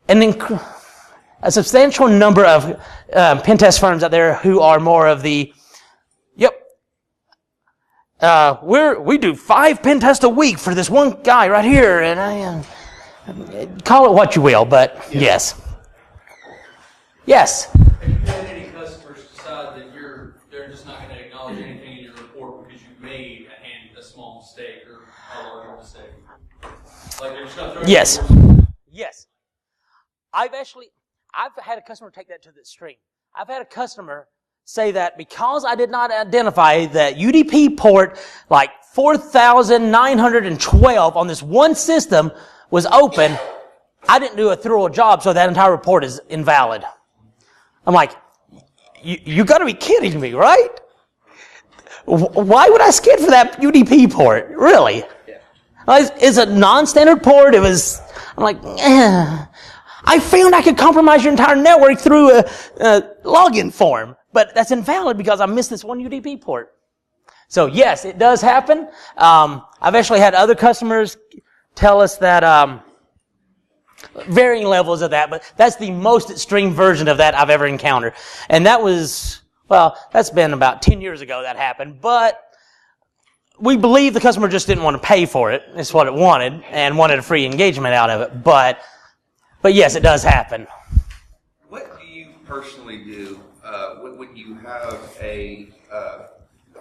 a substantial number of pen test firms out there who are more of the, we do 5 pen tests a week for this one guy right here, and call it what you will, but yes. Yes? Have you had any customers decide that they're just not going to acknowledge anything in your report because you've made a a small mistake or a larger mistake? Like they're just going to throw Yes. it. Yes. I've had a customer take that to the extreme. I've had a customer say that because I did not identify that UDP port like 4,912 on this one system was open, I didn't do a thorough job, so that entire report is invalid. I'm like, you got to be kidding me, right? Why would I scan for that UDP port? Really? Yeah. It's a non-standard port. I'm like, I found I could compromise your entire network through a login form, but that's invalid because I missed this one UDP port. So yes, it does happen. I've actually had other customers tell us that varying levels of that, but that's the most extreme version of that I've ever encountered. And that was, that's been about 10 years ago that happened, but we believe the customer just didn't want to pay for it. It's what it wanted, and wanted a free engagement out of it. But yes, it does happen. What do you personally do when you have a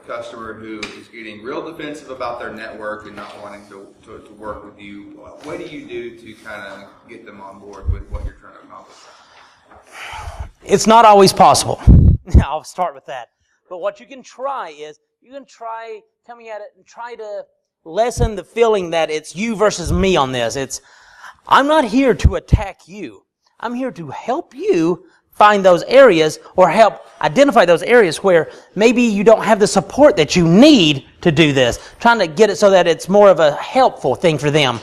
customer who is getting real defensive about their network and not wanting to work with you? What do you do to kind of get them on board with what you're trying to accomplish? It's not always possible. I'll start with that. But what you can try is, coming at it and try to lessen the feeling that it's you versus me on this. I'm not here to attack you. I'm here to help you find those areas or help identify those areas where maybe you don't have the support that you need to do this. Trying to get it so that it's more of a helpful thing for them.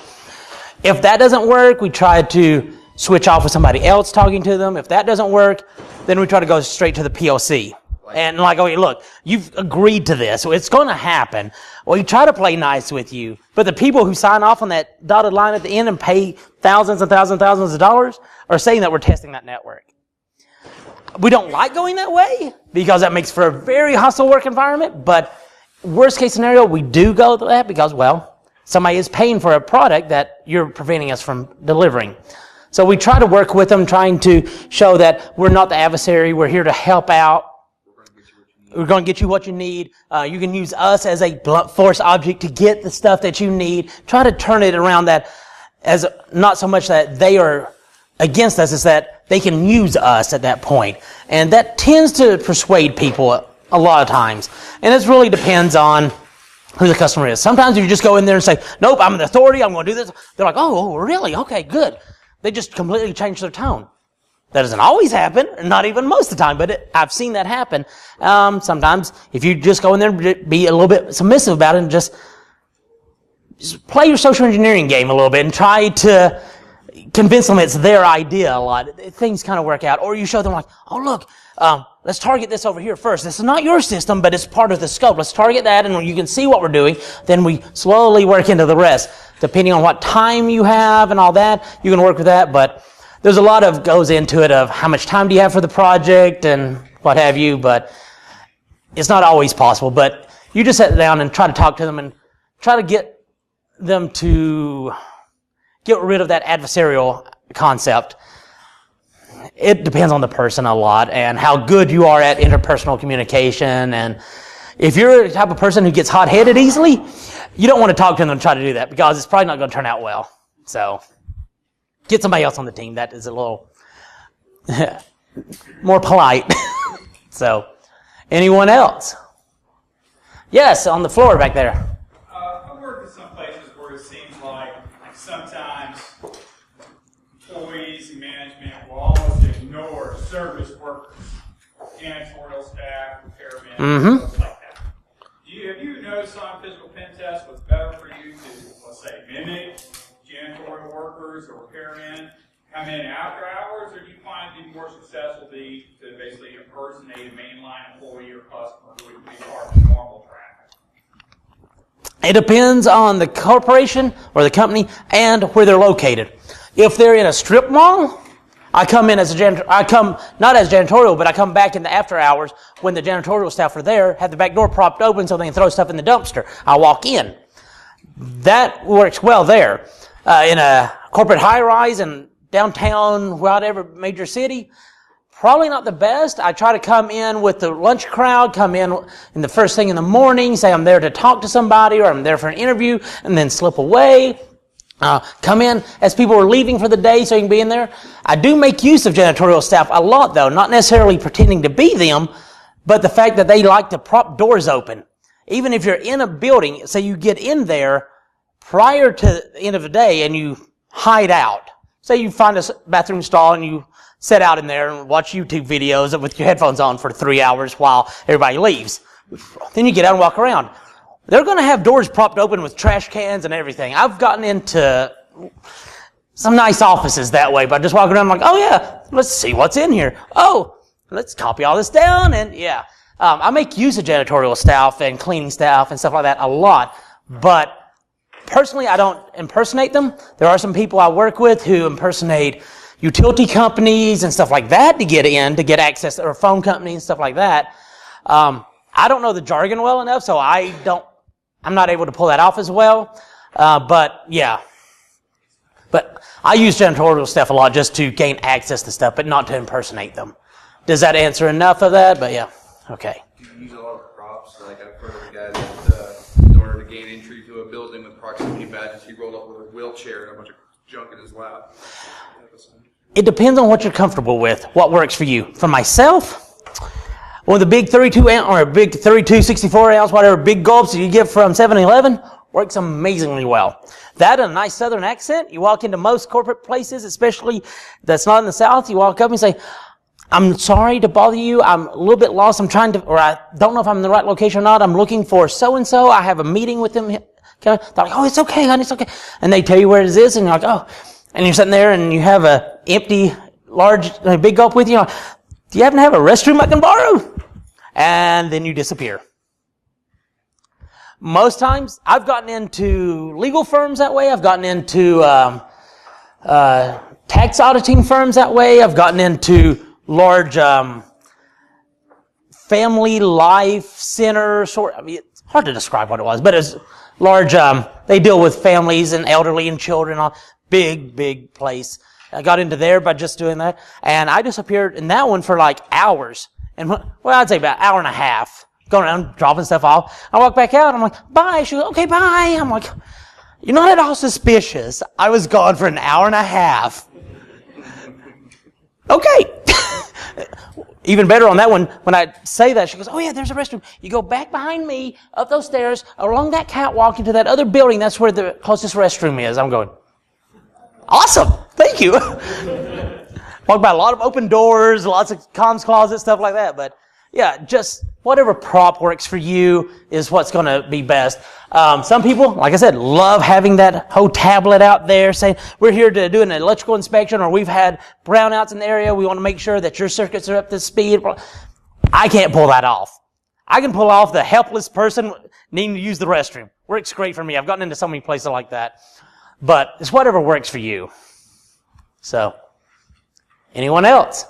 If that doesn't work, we try to switch off with somebody else talking to them. If that doesn't work, then we try to go straight to the POC. And like, okay, look, you've agreed to this, so it's going to happen. We try to play nice with you, but the people who sign off on that dotted line at the end and pay thousands and thousands and thousands of dollars are saying that we're testing that network. We don't like going that way because that makes for a very hostile work environment, but worst case scenario, we do go to that because, somebody is paying for a product that you're preventing us from delivering. So we try to work with them, trying to show that we're not the adversary, we're here to help out. We're going to get you what you need. You can use us as a blunt force object to get the stuff that you need. Try to turn it around that as not so much that they are against us, as that they can use us at that point. And that tends to persuade people a lot of times. And it really depends on who the customer is. Sometimes if you just go in there and say, nope, I'm an authority, I'm going to do this. They're like, oh, really? Okay, good. They just completely change their tone. That doesn't always happen, not even most of the time, but I've seen that happen. Sometimes, if you just go in there and be a little bit submissive about it and just play your social engineering game a little bit and try to convince them it's their idea a lot, things kind of work out. Or you show them like, oh, look, let's target this over here first. This is not your system, but it's part of the scope. Let's target that, and when you can see what we're doing, then we slowly work into the rest. Depending on what time you have and all that, you can work with that, but there's a lot of goes into it of how much time do you have for the project and what have you, but it's not always possible. But you just sit down and try to talk to them and try to get them to get rid of that adversarial concept. It depends on the person a lot and how good you are at interpersonal communication. And if you're the type of person who gets hot-headed easily, you don't want to talk to them and try to do that because it's probably not going to turn out well. So get somebody else on the team that is a little more polite. So, anyone else? Yes, on the floor back there. I've worked in some places where it seems like sometimes employees and management will almost ignore service workers, janitorial staff, repairmen, stuff like that. Have you noticed on physical pen tests what's better for you to, let's say, mimic janitorial workers or repairmen come in after hours, or do you find it to be more successful to basically impersonate a mainline employee or customer who would be part of normal traffic? It depends on the corporation or the company and where they're located. If they're in a strip mall, I come in as I come not as janitorial, but I come back in the after hours when the janitorial staff are there, have the back door propped open so they can throw stuff in the dumpster. I walk in. That works well there. In a corporate high-rise in downtown, whatever major city, probably not the best. I try to come in with the lunch crowd, come in the first thing in the morning, say I'm there to talk to somebody or I'm there for an interview, and then slip away. Come in as people are leaving for the day so you can be in there. I do make use of janitorial staff a lot, though, not necessarily pretending to be them, but the fact that they like to prop doors open. Even if you're in a building, say you get in there prior to the end of the day and you hide out. Say you find a bathroom stall and you sit out in there and watch YouTube videos with your headphones on for 3 hours while everybody leaves. Then you get out and walk around. They're going to have doors propped open with trash cans and everything. I've gotten into some nice offices that way by just walking around like, oh yeah, let's see what's in here. Oh, let's copy all this down. And yeah, I make use of janitorial staff and cleaning staff and stuff like that a lot. But personally, I don't impersonate them. There are some people I work with who impersonate utility companies and stuff like that to get access, or phone companies and stuff like that. I don't know the jargon well enough, so I'm not able to pull that off as well. But yeah. But I use janitorial staff a lot just to gain access to stuff, but not to impersonate them. Does that answer enough of that? But yeah. Okay. Do you use a lot of props? Like I've heard of a guy that in order to gain entry to a building with proximity badges, he rolled up with a wheelchair and a bunch of junk in his lap. It depends on what you're comfortable with, what works for you. For myself, one of the big 32 ounce or big 32, 64 ounce, whatever big gulps that you get from 7-Eleven works amazingly well. That and a nice southern accent, you walk into most corporate places, especially that's not in the South, you walk up and say, I'm sorry to bother you. I'm a little bit lost. or I don't know if I'm in the right location or not. I'm looking for so-and-so. I have a meeting with them. They're like, oh, it's okay, honey, it's okay. And they tell you where it is, and you're like, oh. And you're sitting there and you have a empty, big gulp with you. Like, do you happen to have a restroom I can borrow? And then you disappear. Most times, I've gotten into legal firms that way. I've gotten into tax auditing firms that way. I've gotten into large family life center sort. I mean, it's hard to describe what it was, but it's large. They deal with families and elderly and children. Big place. I got into there by just doing that, and I disappeared in that one for like hours. And well, I'd say about an hour and a half. Going around dropping stuff off. I walk back out. I'm like, bye. She goes, okay, bye. I'm like, you're not at all suspicious. I was gone for an hour and a half. Okay. Even better on that one, when I say that, she goes, oh yeah, there's a restroom. You go back behind me, up those stairs, along that catwalk into that other building. That's where the closest restroom is. I'm going, awesome. Thank you. Walk by a lot of open doors, lots of comms closets, stuff like that. But yeah, just whatever prop works for you is what's going to be best. Some people, like I said, love having that whole tablet out there saying, we're here to do an electrical inspection, or we've had brownouts in the area. We want to make sure that your circuits are up to speed. I can't pull that off. I can pull off the helpless person needing to use the restroom. Works great for me. I've gotten into so many places like that. But it's whatever works for you. So, anyone else?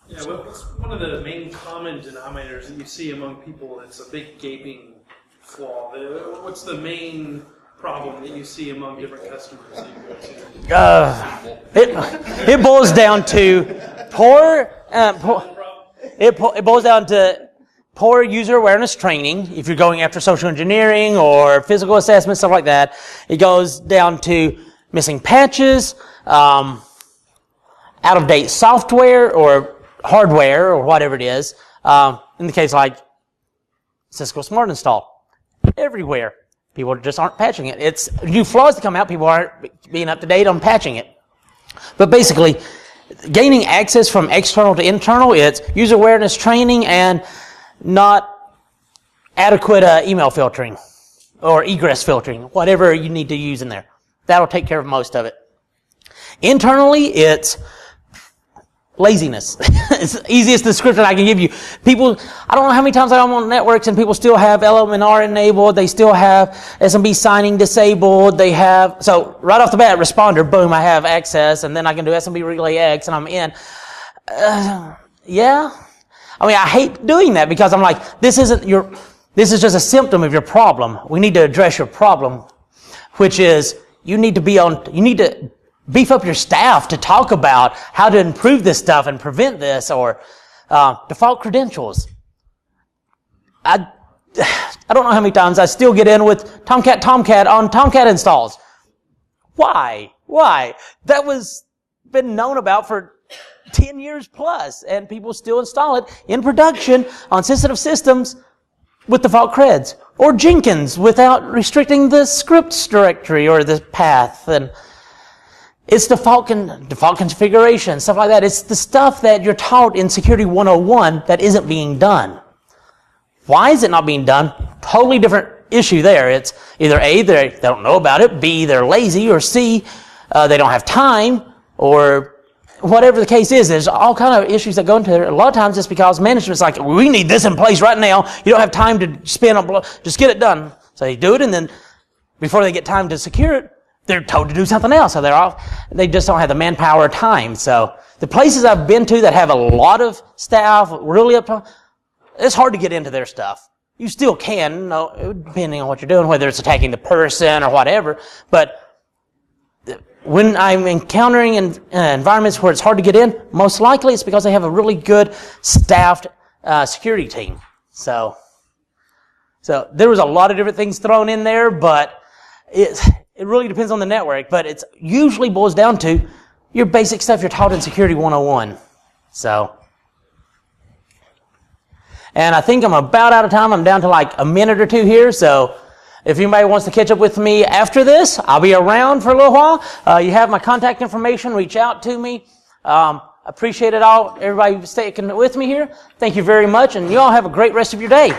Yeah, what's one of the main common denominators that you see among people that's a big gaping flaw? What's the main problem that you see among different customers that you go to? It boils down to it boils down to poor user awareness training. If you're going after social engineering or physical assessment, stuff like that, it goes down to missing patches, out-of-date software or hardware or whatever it is. In the case like Cisco Smart Install, everywhere. People just aren't patching it. It's new flaws that come out. People aren't being up to date on patching it. But basically, gaining access from external to internal, it's user awareness training and not adequate email filtering or egress filtering, whatever you need to use in there. That'll take care of most of it. Internally, it's laziness. It's the easiest description I can give you. People, I don't know how many times I'm on networks and people still have LMNR enabled. They still have SMB signing disabled. They have, so right off the bat, responder, boom, I have access, and then I can do SMB relay X and I'm in. Yeah. I mean, I hate doing that because I'm like, this is just a symptom of your problem. We need to address your problem, which is you need to beef up your staff to talk about how to improve this stuff and prevent this, or default credentials. I don't know how many times I still get in with Tomcat on Tomcat installs. Why? That was been known about for 10 years plus, and people still install it in production on sensitive systems with default creds. Or Jenkins without restricting the scripts directory or the path. And it's default configuration, stuff like that. It's the stuff that you're taught in Security 101 that isn't being done. Why is it not being done? Totally different issue there. It's either A, they don't know about it, B, they're lazy, or C, they don't have time, or whatever the case is. There's all kind of issues that go into it. A lot of times it's because management's like, we need this in place right now. You don't have time to spend on, just get it done. So they do it, and then before they get time to secure it, they're told to do something else. So they just don't have the manpower or time. So the places I've been to that have a lot of staff, really up to, it's hard to get into their stuff. You still can, depending on what you're doing, whether it's attacking the person or whatever. But when I'm encountering environments where it's hard to get in, most likely it's because they have a really good staffed security team. So there was a lot of different things thrown in there, but it really depends on the network. But it usually boils down to your basic stuff you're taught in Security 101. And I think I'm about out of time. I'm down to like a minute or two here. So if anybody wants to catch up with me after this, I'll be around for a little while. You have my contact information. Reach out to me. Appreciate it all. Everybody sticking with me here. Thank you very much. And you all have a great rest of your day.